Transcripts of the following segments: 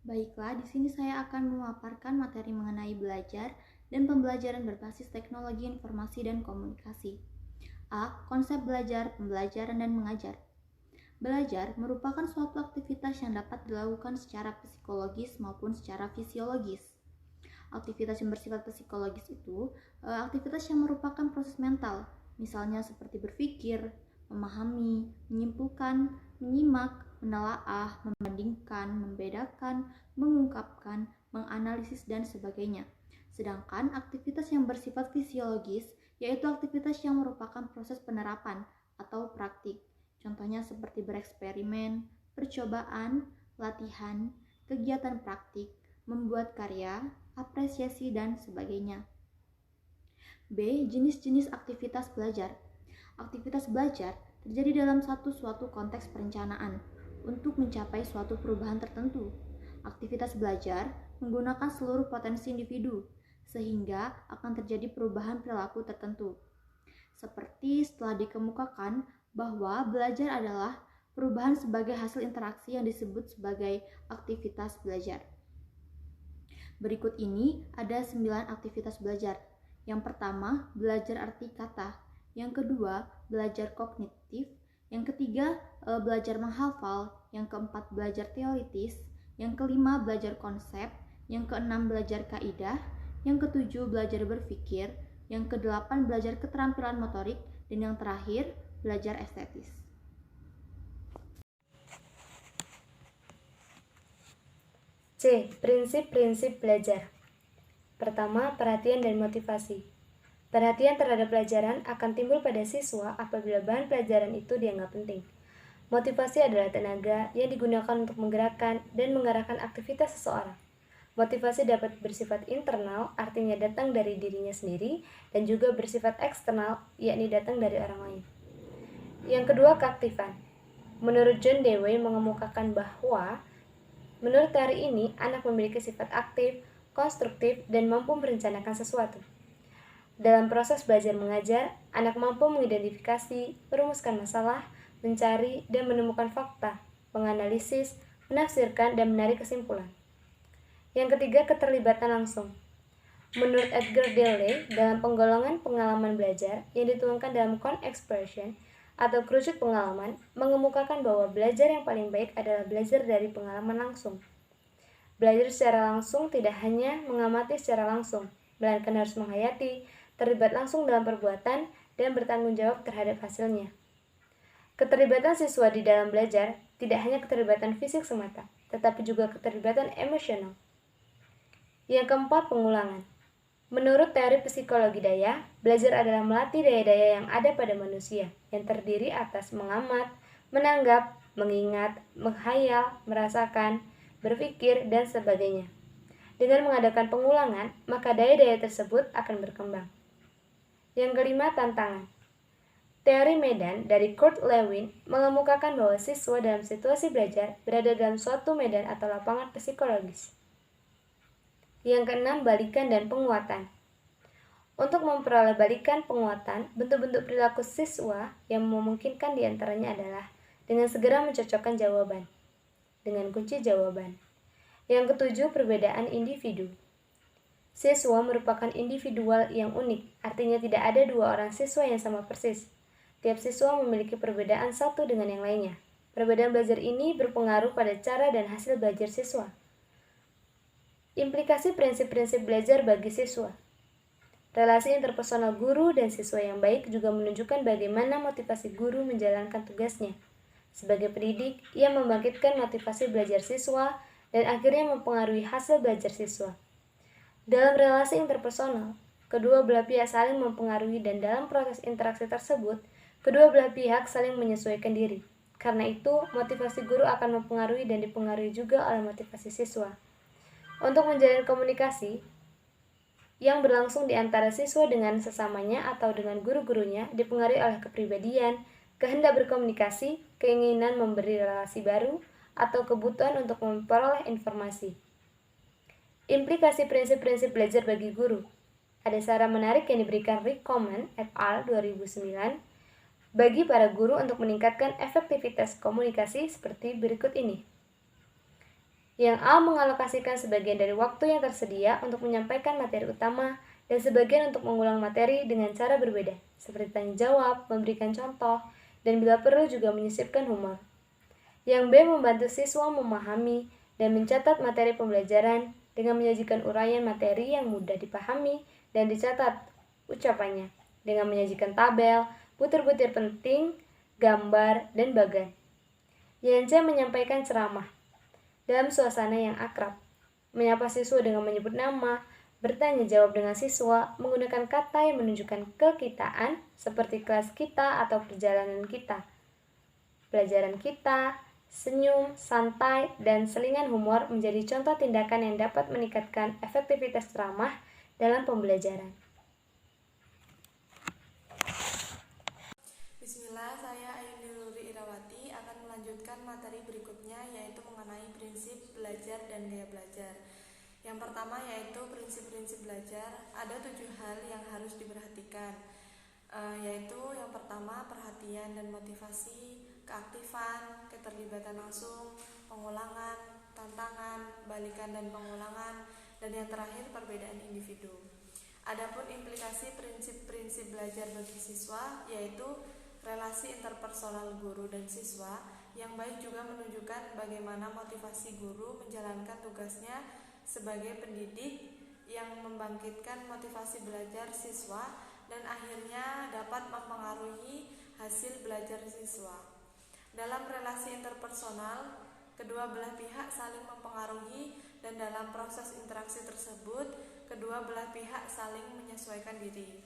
Baiklah, di sini saya akan memaparkan materi mengenai belajar dan pembelajaran berbasis teknologi informasi dan komunikasi. A. Konsep belajar, pembelajaran, dan mengajar. Belajar merupakan suatu aktivitas yang dapat dilakukan secara psikologis maupun secara fisiologis. Aktivitas yang bersifat psikologis itu aktivitas yang merupakan proses mental, misalnya seperti berpikir, memahami, menyimpulkan, menyimak, menelaah, membandingkan, membedakan, mengungkapkan, menganalisis, dan sebagainya. Sedangkan aktivitas yang bersifat fisiologis yaitu aktivitas yang merupakan proses penerapan atau praktik. Contohnya seperti bereksperimen, percobaan, latihan, kegiatan praktik, membuat karya, apresiasi, dan sebagainya. B. Jenis-jenis aktivitas belajar. Aktivitas belajar terjadi dalam suatu konteks perencanaan untuk mencapai suatu perubahan tertentu. Aktivitas belajar menggunakan seluruh potensi individu, sehingga akan terjadi perubahan perilaku tertentu. Seperti setelah dikemukakan bahwa belajar adalah perubahan sebagai hasil interaksi yang disebut sebagai aktivitas belajar. Berikut ini ada 9 aktivitas belajar. Yang pertama, belajar arti kata. Yang kedua, belajar kognitif. Yang ketiga, belajar menghafal. Yang keempat, belajar teoritis. Yang kelima, belajar konsep. Yang keenam, belajar kaidah. Yang ketujuh, belajar berpikir. Yang kedelapan, belajar keterampilan motorik. Dan yang terakhir, belajar estetis. C. Prinsip-prinsip belajar. Pertama, perhatian dan motivasi. Perhatian terhadap pelajaran akan timbul pada siswa apabila bahan pelajaran itu dianggap penting. Motivasi adalah tenaga yang digunakan untuk menggerakkan dan mengarahkan aktivitas seseorang. Motivasi dapat bersifat internal, artinya datang dari dirinya sendiri, dan juga bersifat eksternal, yakni datang dari orang lain. Yang kedua, keaktifan. Menurut John Dewey mengemukakan bahwa menurut teori ini, anak memiliki sifat aktif, konstruktif, dan mampu merencanakan sesuatu. Dalam proses belajar mengajar, anak mampu mengidentifikasi, merumuskan masalah, mencari dan menemukan fakta, menganalisis, menafsirkan, dan menarik kesimpulan. Yang ketiga, keterlibatan langsung. Menurut Edgar Delley, dalam penggolongan pengalaman belajar yang dituangkan dalam co-expression atau kerucut pengalaman, mengemukakan bahwa belajar yang paling baik adalah belajar dari pengalaman langsung. Belajar secara langsung tidak hanya mengamati secara langsung, melainkan harus menghayati, terlibat langsung dalam perbuatan, dan bertanggung jawab terhadap hasilnya. Keterlibatan siswa di dalam belajar tidak hanya keterlibatan fisik semata, tetapi juga keterlibatan emosional. Yang keempat, pengulangan. Menurut teori psikologi daya, belajar adalah melatih daya-daya yang ada pada manusia, yang terdiri atas mengamat, menanggap, mengingat, menghayal, merasakan, berpikir, dan sebagainya. Dengan mengadakan pengulangan, maka daya-daya tersebut akan berkembang. Yang kelima, tantangan. Teori medan dari Kurt Lewin mengemukakan bahwa siswa dalam situasi belajar berada dalam suatu medan atau lapangan psikologis. Yang keenam, balikan dan penguatan. Untuk memperoleh balikan penguatan, bentuk-bentuk perilaku siswa yang memungkinkan diantaranya adalah dengan segera mencocokkan jawaban, dengan kunci jawaban. Yang ketujuh, perbedaan individu. Siswa merupakan individual yang unik, artinya tidak ada dua orang siswa yang sama persis. Tiap siswa memiliki perbedaan satu dengan yang lainnya. Perbedaan belajar ini berpengaruh pada cara dan hasil belajar siswa. Implikasi prinsip-prinsip belajar bagi siswa. Relasi interpersonal guru dan siswa yang baik juga menunjukkan bagaimana motivasi guru menjalankan tugasnya. Sebagai pendidik, ia membangkitkan motivasi belajar siswa dan akhirnya mempengaruhi hasil belajar siswa. Dalam relasi interpersonal, kedua belah pihak saling mempengaruhi dan dalam proses interaksi tersebut, kedua belah pihak saling menyesuaikan diri. Karena itu, motivasi guru akan mempengaruhi dan dipengaruhi juga oleh motivasi siswa. Untuk menjalin komunikasi yang berlangsung di antara siswa dengan sesamanya atau dengan guru-gurunya dipengaruhi oleh kepribadian, kehendak berkomunikasi, keinginan memberi relasi baru, atau kebutuhan untuk memperoleh informasi. Implikasi prinsip-prinsip belajar bagi guru. Ada saran menarik yang diberikan Rick Coman et al. 2009 bagi para guru untuk meningkatkan efektivitas komunikasi seperti berikut ini. Yang A mengalokasikan sebagian dari waktu yang tersedia untuk menyampaikan materi utama dan sebagian untuk mengulang materi dengan cara berbeda, seperti tanya jawab, memberikan contoh, dan bila perlu juga menyisipkan humor. Yang B membantu siswa memahami dan mencatat materi pembelajaran dengan menyajikan uraian materi yang mudah dipahami dan dicatat ucapannya, dengan menyajikan tabel, butir-butir penting, gambar, dan bagan. Yang C menyampaikan ceramah dalam suasana yang akrab, menyapa siswa dengan menyebut nama, bertanya jawab dengan siswa, menggunakan kata yang menunjukkan kekitaan seperti kelas kita atau perjalanan kita, pelajaran kita, senyum, santai, dan selingan humor menjadi contoh tindakan yang dapat meningkatkan efektivitas ceramah dalam pembelajaran. Bismillah, saya Ayuni Nurri Irawati akan melanjutkan materi berikutnya, yaitu mengenai prinsip belajar dan gaya belajar. Yang pertama yaitu prinsip-prinsip belajar. Ada 7 hal yang harus diperhatikan, yaitu yang pertama perhatian dan motivasi, keaktifan, keterlibatan langsung, pengulangan, tantangan, balikan dan pengulangan, dan yang terakhir perbedaan individu. Adapun implikasi prinsip-prinsip belajar bagi siswa yaitu relasi interpersonal guru dan siswa yang baik juga menunjukkan bagaimana motivasi guru menjalankan tugasnya sebagai pendidik yang membangkitkan motivasi belajar siswa dan akhirnya dapat mempengaruhi hasil belajar siswa. Dalam relasi interpersonal, kedua belah pihak saling mempengaruhi dan dalam proses interaksi tersebut, kedua belah pihak saling menyesuaikan diri.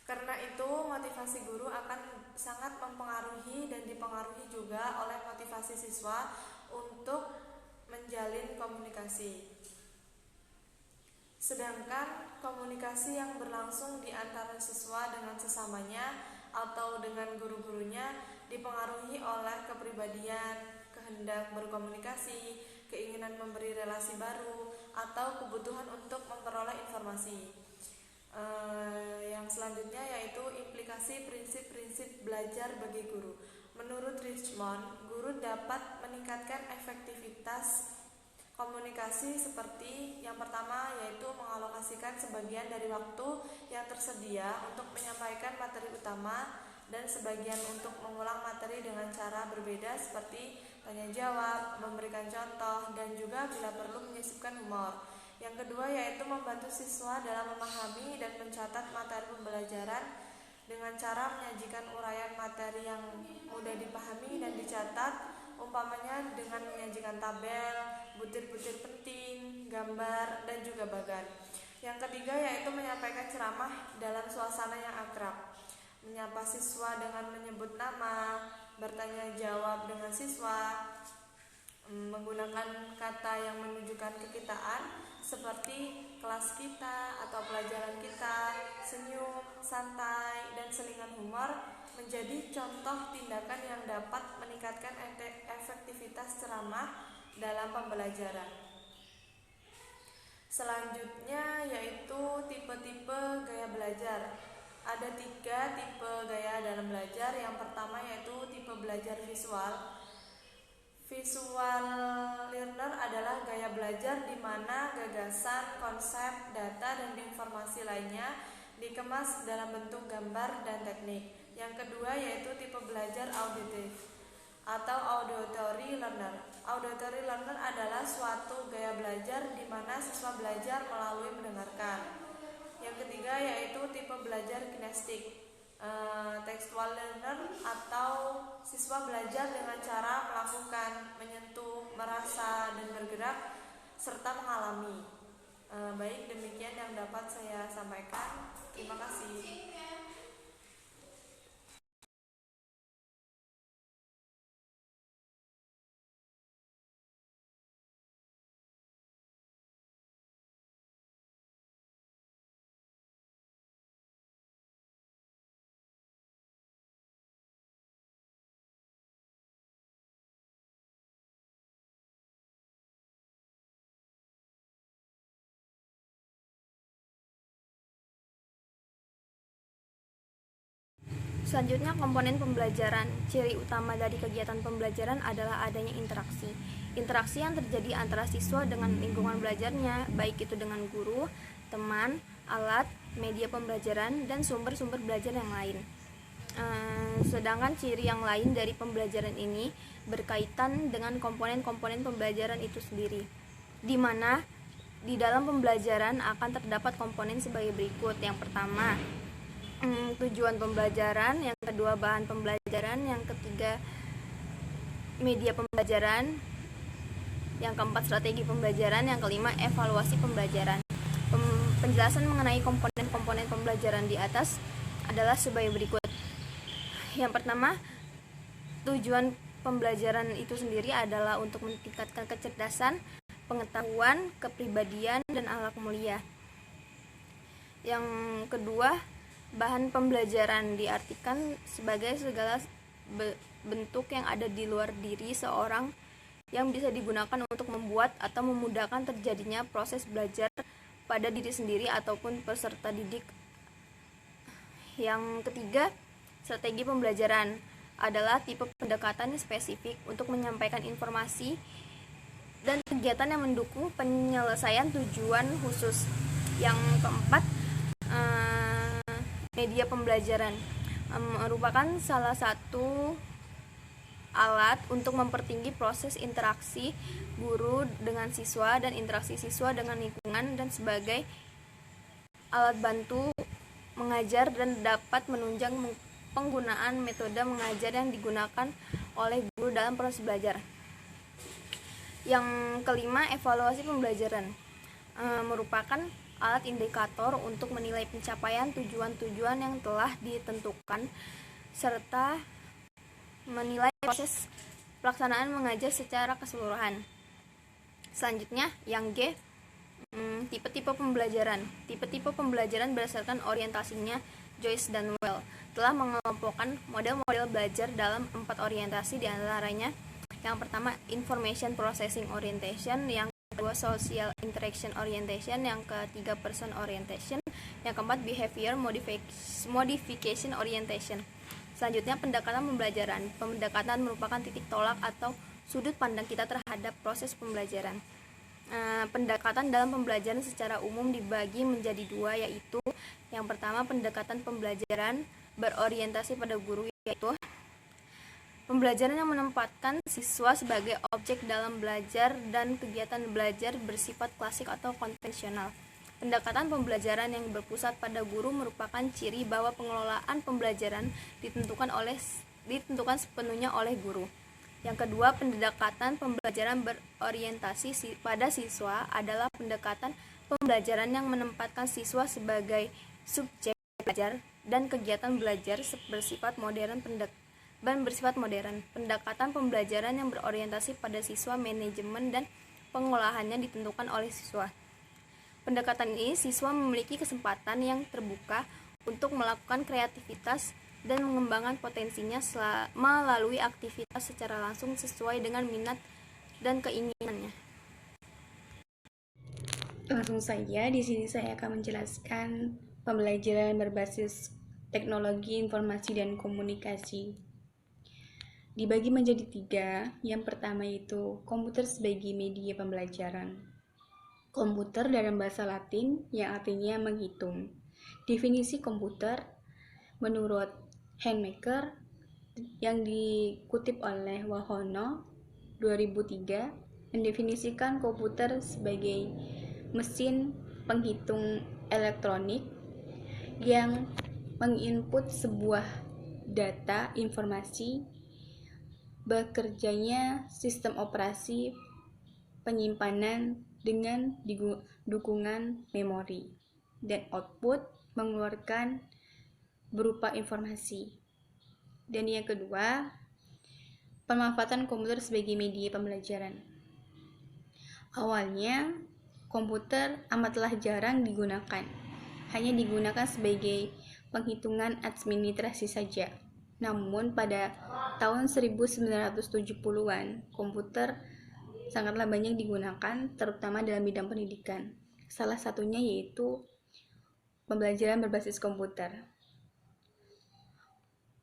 Karena itu, motivasi guru akan sangat mempengaruhi dan dipengaruhi juga oleh motivasi siswa untuk menjalin komunikasi. Sedangkan komunikasi yang berlangsung di antara siswa dengan sesamanya atau dengan guru-gurunya dipengaruhi oleh kepribadian, kehendak berkomunikasi, keinginan memberi relasi baru, atau kebutuhan untuk memperoleh informasi. Yang selanjutnya yaitu implikasi prinsip-prinsip belajar bagi guru. Menurut Richmond, guru dapat meningkatkan efektivitas komunikasi seperti yang pertama yaitu mengalokasikan sebagian dari waktu yang tersedia untuk menyampaikan materi utama dan sebagian untuk mengulang materi dengan cara berbeda seperti tanya jawab, memberikan contoh, dan juga bila perlu menyisipkan humor. Yang kedua yaitu membantu siswa dalam memahami dan mencatat materi pembelajaran dengan cara menyajikan uraian materi yang mudah dipahami dan dicatat, umpamanya dengan menyajikan tabel, butir-butir penting, gambar, dan juga bagan. Yang ketiga yaitu menyampaikan ceramah dalam suasana yang akrab, menyapa siswa dengan menyebut nama, bertanya jawab dengan siswa, menggunakan kata yang menunjukkan kekitaan seperti kelas kita atau pelajaran kita, senyum, santai, dan selingan humor menjadi contoh tindakan yang dapat meningkatkan efektivitas ceramah dalam pembelajaran. Selanjutnya yaitu tipe-tipe gaya belajar. Ada 3 tipe gaya dalam belajar. Yang pertama yaitu tipe belajar visual. Visual learner adalah gaya belajar di mana gagasan, konsep, data, dan informasi lainnya dikemas dalam bentuk gambar dan teknik. Yang kedua yaitu tipe belajar auditif atau auditory learner. Auditory learner adalah suatu gaya belajar di mana siswa belajar melalui mendengarkan. Yang ketiga yaitu tipe belajar kinestik, textual learner atau siswa belajar dengan cara melakukan, menyentuh, merasa, dan bergerak serta mengalami. Baik, demikian yang dapat saya sampaikan. Terima kasih. Selanjutnya, komponen pembelajaran. Ciri utama dari kegiatan pembelajaran adalah adanya interaksi. Interaksi yang terjadi antara siswa dengan lingkungan belajarnya, baik itu dengan guru, teman, alat, media pembelajaran, dan sumber-sumber belajar yang lain. Sedangkan ciri yang lain dari pembelajaran ini berkaitan dengan komponen-komponen pembelajaran itu sendiri, di mana di dalam pembelajaran akan terdapat komponen sebagai berikut. Yang pertama, tujuan pembelajaran, yang kedua bahan pembelajaran, yang ketiga media pembelajaran, yang keempat strategi pembelajaran, yang kelima evaluasi pembelajaran. Penjelasan mengenai komponen-komponen pembelajaran di atas adalah sebagai berikut. Yang pertama, tujuan pembelajaran itu sendiri adalah untuk meningkatkan kecerdasan, pengetahuan, kepribadian, dan akhlak mulia. Yang kedua, bahan pembelajaran diartikan sebagai segala bentuk yang ada di luar diri seorang yang bisa digunakan untuk membuat atau memudahkan terjadinya proses belajar pada diri sendiri ataupun peserta didik. Yang ketiga, strategi pembelajaran adalah tipe pendekatan spesifik untuk menyampaikan informasi dan kegiatan yang mendukung penyelesaian tujuan khusus. Yang keempat, media pembelajaran merupakan salah satu alat untuk mempertinggi proses interaksi guru dengan siswa dan interaksi siswa dengan lingkungan, dan sebagai alat bantu mengajar dan dapat menunjang penggunaan metode mengajar yang digunakan oleh guru dalam proses belajar. Yang kelima, evaluasi pembelajaran merupakan alat indikator untuk menilai pencapaian tujuan-tujuan yang telah ditentukan serta menilai proses pelaksanaan mengajar secara keseluruhan. Selanjutnya, yang G, tipe-tipe pembelajaran. Tipe-tipe pembelajaran berdasarkan orientasinya Joyce dan Well telah mengelompokkan model-model belajar dalam 4 orientasi, diantaranya yang pertama information processing orientation, yang kedua social interaction orientation, yang ketiga person orientation, yang keempat behavior modification orientation. Selanjutnya, pendekatan pembelajaran. Pendekatan merupakan titik tolak atau sudut pandang kita terhadap proses pembelajaran. Pendekatan dalam pembelajaran secara umum dibagi menjadi dua, yaitu yang pertama pendekatan pembelajaran berorientasi pada guru, yaitu pembelajaran yang menempatkan siswa sebagai objek dalam belajar dan kegiatan belajar bersifat klasik atau konvensional. Pendekatan pembelajaran yang berpusat pada guru merupakan ciri bahwa pengelolaan pembelajaran ditentukan sepenuhnya oleh guru. Yang kedua, pendekatan pembelajaran berorientasi pada siswa adalah pendekatan pembelajaran yang menempatkan siswa sebagai subjek belajar dan kegiatan belajar bersifat modern. Pendekatan pembelajaran yang berorientasi pada siswa, manajemen dan pengolahannya ditentukan oleh siswa. Pendekatan ini, siswa memiliki kesempatan yang terbuka untuk melakukan kreativitas dan mengembangkan potensinya melalui aktivitas secara langsung sesuai dengan minat dan keinginannya. Langsung saja, di sini saya akan menjelaskan pembelajaran berbasis teknologi informasi dan komunikasi. Dibagi menjadi 3. Yang pertama itu komputer sebagai media pembelajaran. Komputer dalam bahasa Latin yang artinya menghitung. Definisi komputer menurut Handmaker yang dikutip oleh Wahono 2003 mendefinisikan komputer sebagai mesin penghitung elektronik yang menginput sebuah data informasi, bekerjanya sistem operasi penyimpanan dengan dukungan memori, dan output mengeluarkan berupa informasi. Dan yang kedua, pemanfaatan komputer sebagai media pembelajaran. Awalnya, komputer amatlah jarang digunakan, hanya digunakan sebagai penghitungan administrasi saja. Namun pada tahun 1970-an, komputer sangatlah banyak digunakan, terutama dalam bidang pendidikan. Salah satunya yaitu pembelajaran berbasis komputer.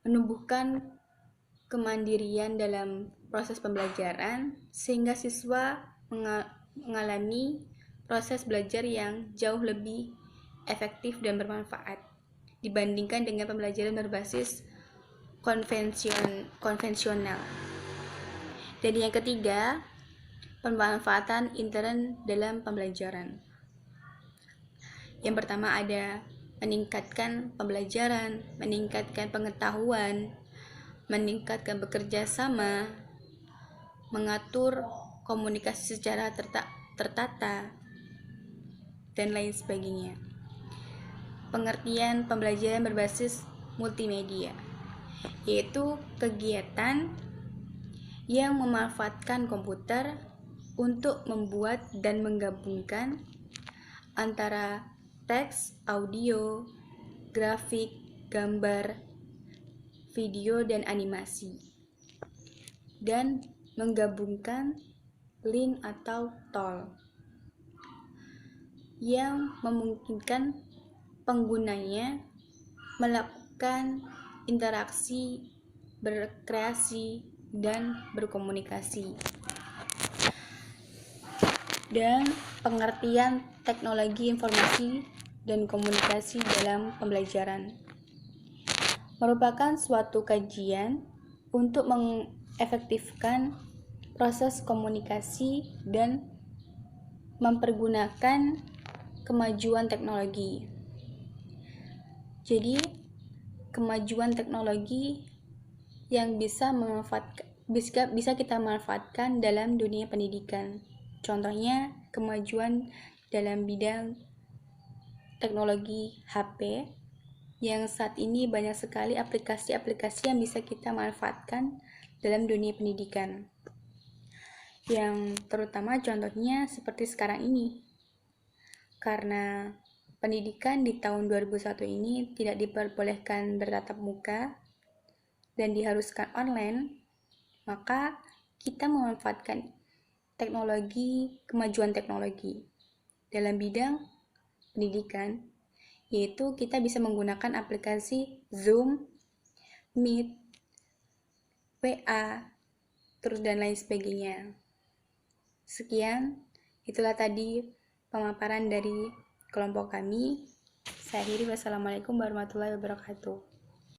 menumbuhkan kemandirian dalam proses pembelajaran sehingga siswa mengalami proses belajar yang jauh lebih efektif dan bermanfaat dibandingkan dengan pembelajaran berbasis konvensional. Dan yang ketiga, pemanfaatan intern dalam pembelajaran. Yang pertama ada meningkatkan pembelajaran, meningkatkan pengetahuan, meningkatkan bekerja sama, mengatur komunikasi secara tertata, dan lain sebagainya. Pengertian pembelajaran berbasis multimedia, yaitu kegiatan yang memanfaatkan komputer untuk membuat dan menggabungkan antara teks, audio, grafik, gambar, video, dan animasi, dan menggabungkan link atau tool yang memungkinkan penggunanya melakukan interaksi, berkreasi, dan berkomunikasi. Dan pengertian teknologi informasi dan komunikasi dalam pembelajaran merupakan suatu kajian untuk mengefektifkan proses komunikasi dan mempergunakan kemajuan teknologi. Jadi, kemajuan teknologi yang bisa kita manfaatkan dalam dunia pendidikan. Contohnya, kemajuan dalam bidang teknologi HP, yang saat ini banyak sekali aplikasi-aplikasi yang bisa kita manfaatkan dalam dunia pendidikan. Yang terutama contohnya seperti sekarang ini. Karena pendidikan di tahun 2001 ini tidak diperbolehkan bertatap muka dan diharuskan online, maka kita memanfaatkan kemajuan teknologi dalam bidang pendidikan, yaitu kita bisa menggunakan aplikasi Zoom, Meet, WA, terus dan lain sebagainya. Sekian, itulah tadi pemaparan dari kelompok kami. Saya akhiri, wassalamualaikum warahmatullahi wabarakatuh.